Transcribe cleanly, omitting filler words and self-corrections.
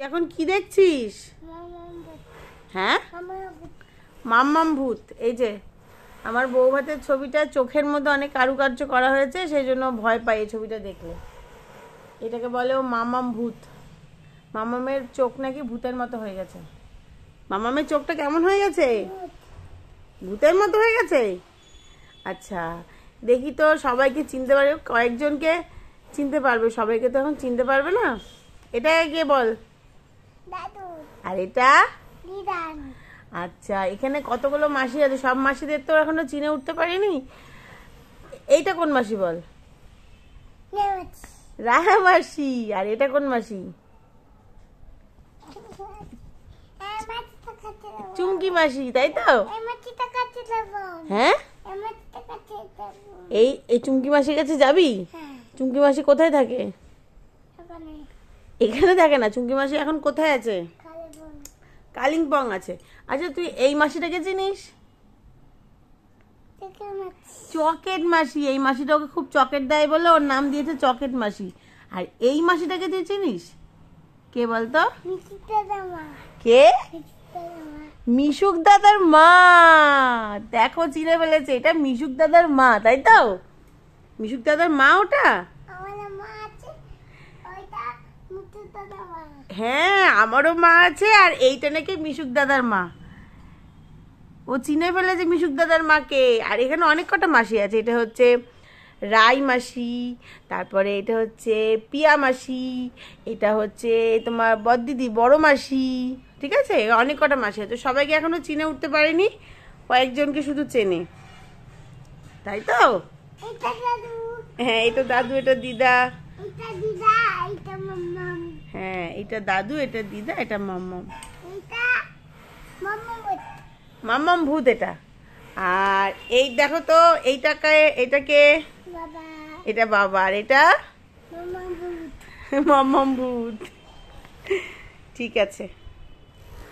এখন কি দেখছিস? হ্যাঁ, মাম্মাম ভূত। এই যে আমার বউ ভাতের ছবিটা, চোখের মধ্যে অনেক কারুকার্য করা হয়েছে, সেই জন্য ভয় পাই এই ছবিটা দেখলে। এটাকে বলে ও মাম্মাম ভূত। মাম্মামের চোখ নাকি ভূতের মতো হয়ে গেছে। মাম্মামের চোখটা কেমন হয়ে গেছে? ভূতের মতো হয়ে গেছে। আচ্ছা, দেখি তো সবাইকে চিনতে পারবে, কয়েকজনকে চিনতে পারবে, সবাইকে তো এখন চিনতে পারবে না। এটা কে বল? আর এটা? আচ্ছা, এখানে কতগুলো মাসি আছে, সব মাসিদের তো এখনো চিনে উঠতে পারিনি। এইটা কোন মাসি বল? রাহা মাসি। আর এটা কোন মাসি? চুমকি মাসি, তাই তো? হ্যাঁ, এই চুমকি মাসির কাছে যাবি? চুমকি মাসি কোথায় থাকে? এখানে থাকে না, চুমকি মাসি এখন কোথায় আছে? কালিম্পং আছে। আচ্ছা, তুই এই মাসিটাকে চিনিস? চকেট মাসি। এই মাসিটা ওকে খুব চকেট দেয় বলে ওর নাম দিয়েছে চকেট মাসি। আর এই মাসিটাকে তুই চিনিস? কে বলতো? কে? মিশুক দাদার মা। দেখো, চিনে ফেলেছে, এটা মিশুক দাদার মা, তাই তো? মিশুক দাদার মা ওটা? হ্যাঁ, আমারও মা আছে, আর এইটা নাকি মিশুক দাদার মা। ও চিনে ফেলেছে মিশুক দাদার মাকে। আর এখানে অনেক কটা মাসি আছে। এটা হচ্ছে রাই মাসি, তারপরে এটা হচ্ছে পিয়া মাসি, এটা হচ্ছে তোমার বড়দিদি, বড় মাসি। ঠিক আছে, অনেক কটা মাসি আছে, সবাইকে এখনো চিনে উঠতে পারেনি, কয়েকজনকে শুধু চেনে, তাই তো? হ্যাঁ, এটা দাদু, এটা দিদা। হ্যাঁ, এটা দাদু, এটা দিদা, এটা মাম্মাম। মাম্মাম ভূত এটা। আর এই দেখো তো, এটাকে এটা বাবা, আর এটা মাম্মাম ভূত। ঠিক আছে।